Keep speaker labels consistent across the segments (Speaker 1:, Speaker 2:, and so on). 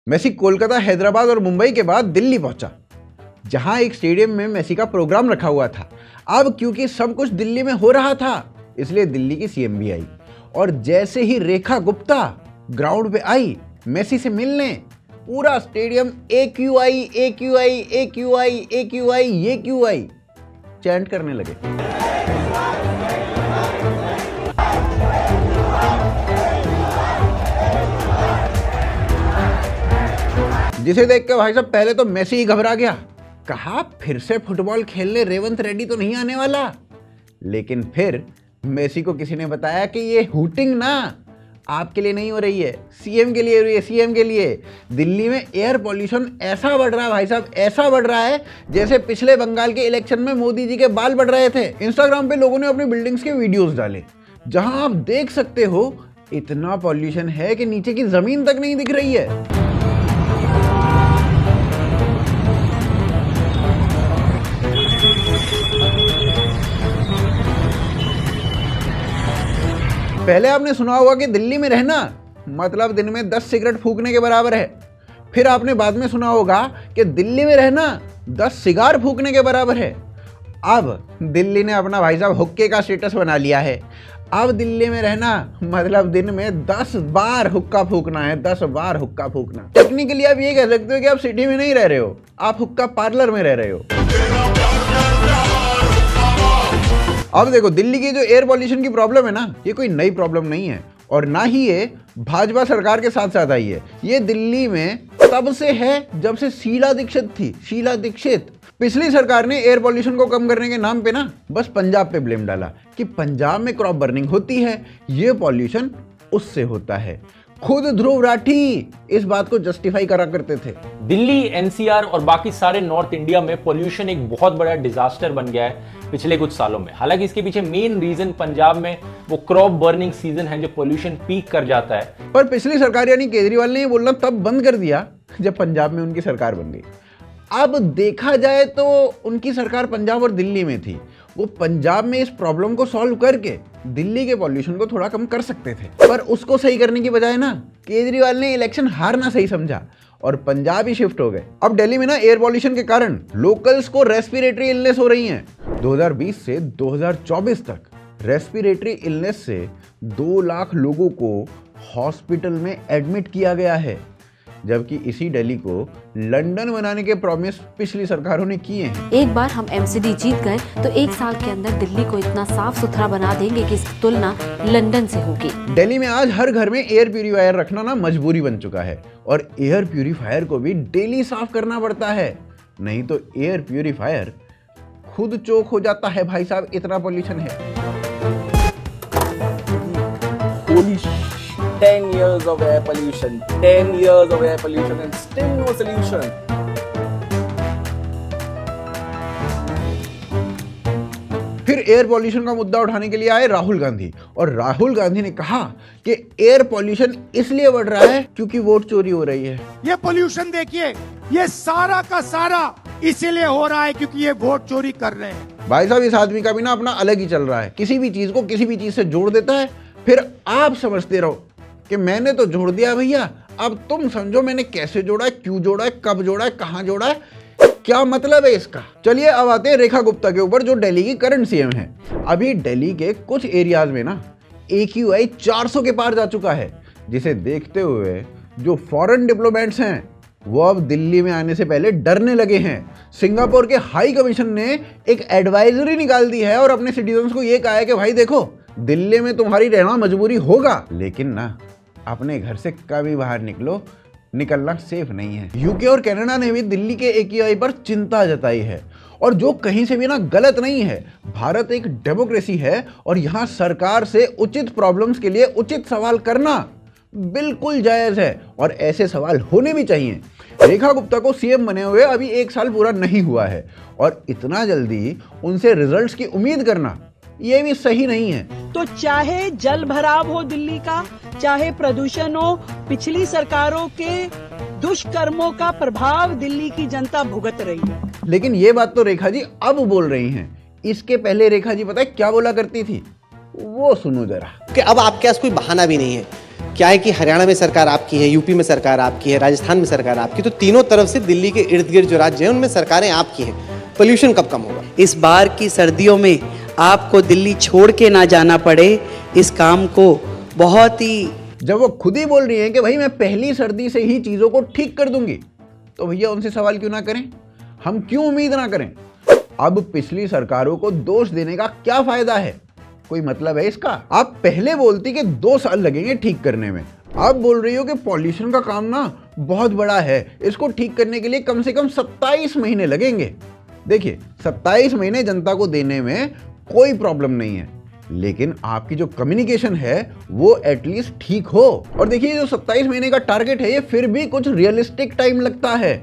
Speaker 1: Messi Kolkata, Hyderabad और मुंबई के बाद दिल्ली पहुंचा, जहां एक स्टेडियम में मेसी का प्रोग्राम रखा हुआ था। अब क्योंकि सब कुछ दिल्ली में हो रहा था, इसलिए दिल्ली की सीएम भी आई। और जैसे ही रेखा गुप्ता ग्राउंड पे आई मेसी से मिलने, पूरा stadium AQI AQI AQI AQI ये क्यों आई चैंट करने लगे। जिसे देख के भाई साहब पहले तो मेसी ही घबरा गया, कहा फिर से फुटबॉल खेलने रेवंत रेड्डी तो नहीं आने वाला। लेकिन फिर मेसी को किसी ने बताया कि ये हूटिंग ना आपके लिए नहीं हो रही है, सीएम के लिए हो रही है, सीएम के लिए। दिल्ली में एयर पॉल्यूशन ऐसा बढ़ रहा है भाई साहब, ऐसा बढ़ रहा है जैसे पिछले बंगाल के इलेक्शन में मोदी जी के बाल बढ़ रहे थे। इंस्टाग्राम पे लोगों ने अपनी बिल्डिंग्स के वीडियोस डाले, जहां आप देख सकते हो इतना पॉल्यूशन है कि नीचे की जमीन तक नहीं दिख रही है। पहले आपने सुना होगा कि दिल्ली में रहना मतलब दिन में 10 सिगरेट फूकने के बराबर है। फिर आपने बाद में सुना होगा कि दिल्ली में रहना 10 सिगार फूकने के बराबर है। अब दिल्ली ने अपना भाई साहब हुक्के का स्टेटस बना लिया है। अब दिल्ली में रहना मतलब दिन में 10 बार हुक्का फूकना है, 10 बार हुक्का फूकना। टेक्निकली आप ये कह सकते हो कि आप सिटी में नहीं रह रहे हो, आप हुक्का पार्लर में रह रहे हो। अब देखो, दिल्ली की जो एयर पॉल्यूशन की प्रॉब्लम है ना, ये कोई नई प्रॉब्लम नहीं है और ना ही ये भाजपा सरकार के साथ साथ आई है। ये दिल्ली में तब से है जब से शीला दीक्षित थी, शीला दीक्षित। पिछली सरकार ने एयर पॉल्यूशन को कम करने के नाम पे ना बस पंजाब पे ब्लेम डाला कि पंजाब में क्रॉप बर्निंग होती है, ये पॉल्यूशन उससे होता है। खुद ध्रुव राठी इस बात को जस्टिफाई करा करते थे।
Speaker 2: दिल्ली, एनसीआर और बाकी सारे नॉर्थ इंडिया में पोल्यूशन एक बहुत बड़ा डिजास्टर बन गया है पिछले कुछ सालों में। हालांकि इसके पीछे मेन रीजन पंजाब में वो क्रॉप बर्निंग सीजन है जो पोल्यूशन पीक कर जाता है।
Speaker 1: पर पिछली सरकार यानी केजरीवाल ने ये बोलना तब बंद कर दिया जब पंजाब में उनकी सरकार बन गई। अब देखा जाए तो उनकी सरकार पंजाब और दिल्ली में थी, वो पंजाब में इस प्रॉब्लम को सॉल्व करके दिल्ली के पॉल्यूशन को थोड़ा कम कर सकते थे। पर उसको सही करने की बजाय ना केजरीवाल ने इलेक्शन हारना सही समझा और पंजाब ही शिफ्ट हो गए। अब दिल्ली में ना एयर पॉल्यूशन के कारण लोकल्स को रेस्पिरेटरी इलनेस हो रही हैं। 2020 से 2024 तक रेस्पिरेटरी इलनेस से 2 लाख लोगों को हॉस्पिटल में एडमिट किया गया है, जबकि इसी दिल्ली को लंदन बनाने के प्रॉमिस पिछली सरकारों ने किए हैं।
Speaker 3: एक बार हम MCD जीत गए तो 1 साल के अंदर दिल्ली को इतना साफ सुथरा बना देंगे कि इसकी तुलना लंदन से होगी।
Speaker 1: दिल्ली में आज हर घर में एयर प्यूरीफायर रखना ना मजबूरी बन चुका है और एयर प्यूरीफायर को भी डेली साफ करना पड़ता है, नहीं तो एयर प्यूरीफायर खुद चोक हो जाता है भाई साहब, इतना पॉल्यूशन है।
Speaker 4: 10 years of air pollution, 10 years of air pollution and still no solution.
Speaker 1: फिर एयर पॉल्यूशन का मुद्दा उठाने के लिए आए राहुल गांधी, और राहुल गांधी ने कहा कि एयर पॉल्यूशन इसलिए बढ़ रहा है क्योंकि वोट चोरी हो रही है।
Speaker 5: ये पॉल्यूशन देखिए, ये सारा का सारा इसीलिए हो रहा है क्योंकि ये वोट चोरी कर रहे हैं।
Speaker 1: भाई साहब इस आदमी का भी ना अपना अलग ही चल रहा है, किसी भी चीज को किसी भी चीज से जोड़ देता है, फिर आप समझते रहो कि मैंने तो जोड़ दिया भैया, अब तुम समझो मैंने कैसे जोड़ा है, क्यों जोड़ा है, कब जोड़ा है, कहां जोड़ा है, क्या मतलब है इसका। चलिए अब आते हैं रेखा गुप्ता के ऊपर, जो दिल्ली की करंट सीएम है। अभी दिल्ली के कुछ एरियाज में ना AQI 400 के पार जा चुका है, जिसे देखते हुए जो फॉरेन डिप्लोमेट्स हैं वो अब दिल्ली में आने से पहले डरने लगे हैं। सिंगापुर के हाई कमीशन ने एक एडवाइजरी निकाल दी है और अपने सिटीजन्स को ये कहा है कि भाई देखो, दिल्ली में तुम्हारी रहना मजबूरी होगा, लेकिन ना अपने घर से कभी बाहर निकलना सेफ नहीं है। यूके और कनाडा ने भी दिल्ली के AQI पर चिंता जताई है, और जो कहीं से भी ना गलत नहीं है। भारत एक डेमोक्रेसी है और यहाँ सरकार से उचित प्रॉब्लम्स के लिए उचित सवाल करना बिल्कुल जायज है और ऐसे सवाल होने भी चाहिए। रेखा गुप्ता को सीएम बने हुए अभी 1 साल पूरा नहीं हुआ है और इतना जल्दी उनसे रिजल्ट्स की उम्मीद करना ये भी सही नहीं है।
Speaker 6: तो चाहे जल भराव हो दिल्ली का, चाहे प्रदूषण हो, पिछली सरकारों के दुष्कर्मों का प्रभाव दिल्ली की जनता भुगत रही है।
Speaker 1: लेकिन ये बात तो रेखा जी अब बोल रही हैं, इसके पहले रेखा जी पता है क्या बोला करती थी, वो सुनो जरा।
Speaker 7: कि अब आपके पास कोई बहाना भी नहीं है। क्या है कि हरियाणा में सरकार आपकी है, यूपी में सरकार आपकी है, राजस्थान में सरकार आपकी, तो तीनों तरफ से दिल्ली के इर्द गिर्द जो राज्य हैं उनमें सरकारें आपकी हैं। पोल्यूशन कब कम होगा?
Speaker 6: इस बार की सर्दियों में आपको दिल्ली छोड़ के ना जाना पड़े, इस काम को बहुत ही
Speaker 1: जब वो खुद ही बोल रही हैं कि भाई मैं पहली सर्दी से ही चीज़ों को ठीक कर दूंगी, तो भैया उनसे सवाल क्यों ना करें, हम क्यों उम्मीद ना करें। अब पिछली सरकारों को दोष देने का क्या फायदा है, कोई मतलब है इसका। आप पहले बोलती कि 2 साल लगेंगे ठीक करने में, आप बोल रही हो कि पॉल्यूशन का काम ना बहुत बड़ा है, इसको ठीक करने के लिए कम से कम 27 महीने लगेंगे। देखिए 27 महीने जनता को देने में कोई प्रॉब्लम नहीं है, लेकिन आपकी जो कम्युनिकेशन है वो एटलीस्ट ठीक हो। और देखिए जो 27 महीने का टारगेट है ये फिर भी कुछ रियलिस्टिक टाइम लगता है।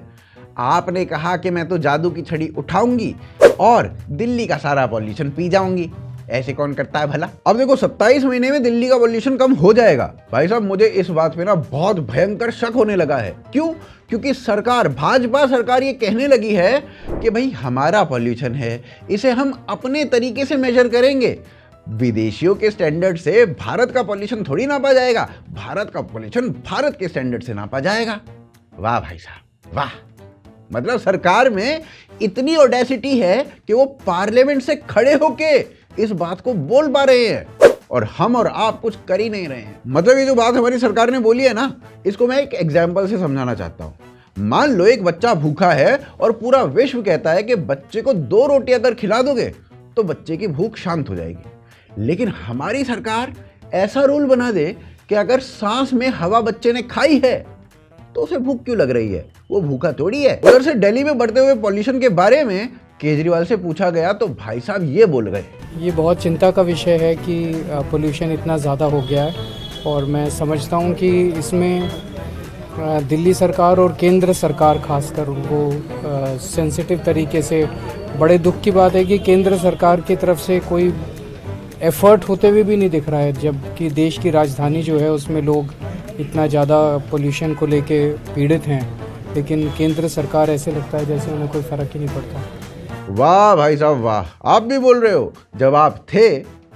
Speaker 1: आपने कहा कि मैं तो जादू की छड़ी उठाऊंगी और दिल्ली का सारा पॉल्यूशन पी जाऊंगी, ऐसे कौन करता है भला। अब देखो 27 महीने में दिल्ली का पॉल्यूशन कम हो जाएगा। भाई साहब मुझे इस बात पे ना बहुत भयंकर शक होने लगा है। क्यों? क्योंकि सरकार, भाजपा सरकार ये कहने लगी है कि भाई हमारा पॉल्यूशन है, इसे हम अपने तरीके से मेजर करेंगे, विदेशियों के स्टैंडर्ड से भारत का पॉल्यूशन थोड़ी नापा जाएगा, भारत का पॉल्यूशन भारत के स्टैंडर्ड से नापा जाएगा। वाह भाई साहब वाह, मतलब सरकार में इतनी ऑडेसिटी है कि वो पार्लियामेंट से खड़े होके इस बात को बोल पा रहे हैं और हम और आप कुछ कर ही नहीं रहे हैं। मतलब ये जो बात हमारी सरकार ने बोली है ना, इसको मैं एक एग्जाम्पल से समझाना चाहता हूँ। मान लो एक बच्चा भूखा है और पूरा विश्व कहता है कि बच्चे को 2 रोटी अगर खिला दोगे तो बच्चे की भूख शांत हो जाएगी, लेकिन हमारी सरकार ऐसा रूल बना दे कि अगर सांस में हवा बच्चे ने खाई है तो उसे भूख क्यों लग रही है, वो भूखा थोड़ी है। उधर से दिल्ली में बढ़ते हुए पॉल्यूशन के बारे में केजरीवाल से पूछा गया तो भाई साहब ये बोल गए,
Speaker 8: ये बहुत चिंता का विषय है कि पोल्यूशन इतना ज़्यादा हो गया है और मैं समझता हूँ कि इसमें दिल्ली सरकार और केंद्र सरकार खासकर उनको सेंसिटिव तरीके से, बड़े दुख की बात है कि केंद्र सरकार की तरफ से कोई एफर्ट होते हुए भी नहीं दिख रहा है, जबकि देश की राजधानी जो है उसमें लोग इतना ज़्यादा पोल्यूशन को लेके पीड़ित हैं, लेकिन केंद्र सरकार ऐसे लगता है जैसे उन्हें कोई फ़र्क ही नहीं पड़ता।
Speaker 1: वाह भाई साहब वाह, आप भी बोल रहे हो। जब आप थे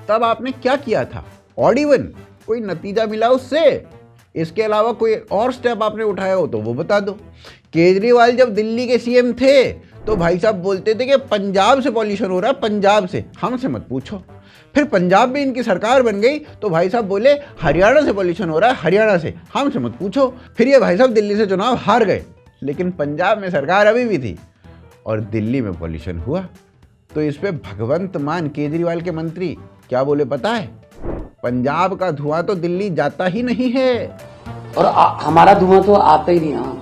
Speaker 1: तब आपने क्या किया था? ऑड इवन कोई नतीजा मिला उससे? इसके अलावा कोई और स्टेप आपने उठाया हो तो वो बता दो। केजरीवाल जब दिल्ली के सीएम थे तो भाई साहब बोलते थे कि पंजाब से पॉल्यूशन हो रहा है, पंजाब से, हमसे मत पूछो। फिर पंजाब में इनकी सरकार बन गई तो भाई साहब बोले हरियाणा से पॉल्यूशन हो रहा है, हरियाणा से, हमसे मत पूछो। फिर ये भाई साहब दिल्ली से चुनाव हार गए, लेकिन पंजाब में सरकार अभी भी थी और दिल्ली में पॉल्यूशन हुआ। तो इस पे भगवंत मान केजरीवाल के मंत्री क्या बोले पता है? पंजाब का धुआं तो दिल्ली जाता ही नहीं है
Speaker 9: और हमारा धुआं तो आता ही नहीं। हाँ,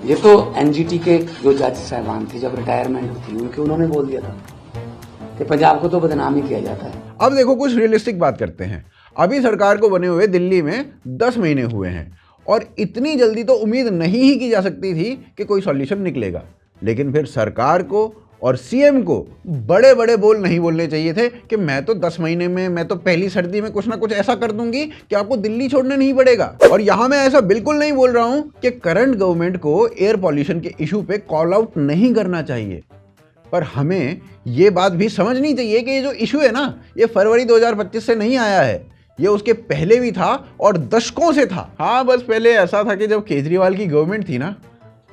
Speaker 9: ये तो एनजीटी के जो जज साहबान थे जब रिटायरमेंट थी उनके, उन्होंने बोल दिया था कि पंजाब को तो बदनाम ही किया जाता है।
Speaker 1: अब देखो कुछ रियलिस्टिक बात करते हैं। अभी सरकार को बने हुए दिल्ली में 10 महीने हुए हैं और इतनी जल्दी तो उम्मीद नहीं ही की जा सकती थी कि कोई सॉल्यूशन निकलेगा, लेकिन फिर सरकार को और सीएम को बड़े बड़े बोल नहीं बोलने चाहिए थे कि मैं तो 10 महीने में, मैं तो पहली सर्दी में कुछ ना कुछ ऐसा कर दूंगी कि आपको दिल्ली छोड़ने नहीं पड़ेगा। और यहां मैं ऐसा बिल्कुल नहीं बोल रहा हूं कि करंट गवर्नमेंट को एयर पॉल्यूशन के इशू पे कॉल आउट नहीं करना चाहिए, पर हमें ये बात भी समझनी चाहिए कि ये जो इशू है ना, ये फरवरी 2025 से नहीं आया है, ये उसके पहले भी था और दशकों से था। हाँ, बस पहले ऐसा था कि जब केजरीवाल की गवर्नमेंट थी ना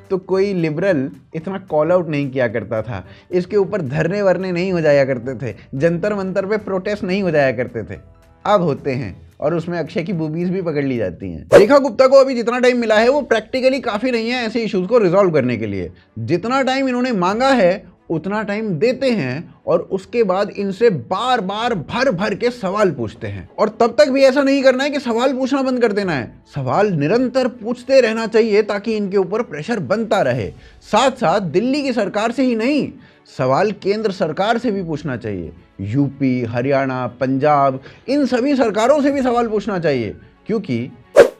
Speaker 1: तो कोई लिबरल इतना कॉल आउट नहीं किया करता था, इसके ऊपर धरने वरने नहीं हो जाया करते थे, जंतर मंतर पे प्रोटेस्ट नहीं हो जाया करते थे। अब होते हैं और उसमें अक्षय की बूबीज भी पकड़ ली जाती हैं। रेखा गुप्ता को अभी जितना टाइम मिला है वो प्रैक्टिकली काफ़ी नहीं है ऐसे इश्यूज को रिजॉल्व करने के लिए। जितना टाइम इन्होंने मांगा है उतना टाइम देते हैं और उसके बाद इनसे बार बार भर भर के सवाल पूछते हैं। और तब तक भी ऐसा नहीं करना है कि सवाल पूछना बंद कर देना है, सवाल निरंतर पूछते रहना चाहिए ताकि इनके ऊपर प्रेशर बनता रहे। साथ साथ दिल्ली की सरकार से ही नहीं, सवाल केंद्र सरकार से भी पूछना चाहिए, यूपी, हरियाणा, पंजाब, इन सभी सरकारों से भी सवाल पूछना चाहिए, क्योंकि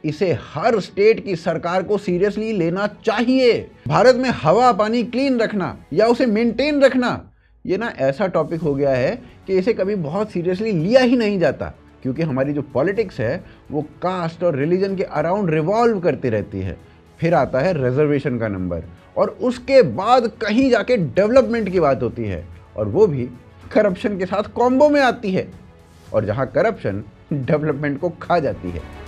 Speaker 1: इसे हर स्टेट की सरकार को सीरियसली लेना चाहिए। भारत में हवा पानी क्लीन रखना या उसे मेंटेन रखना, ये ना ऐसा टॉपिक हो गया है कि इसे कभी बहुत सीरियसली लिया ही नहीं जाता, क्योंकि हमारी जो पॉलिटिक्स है वो कास्ट और रिलीजन के अराउंड रिवॉल्व करती रहती है। फिर आता है रिजर्वेशन का नंबर और उसके बाद कहीं जाके डेवलपमेंट की बात होती है, और वो भी करप्शन के साथ कॉम्बो में आती है। और जहाँ करप्शन डेवलपमेंट को खा जाती है।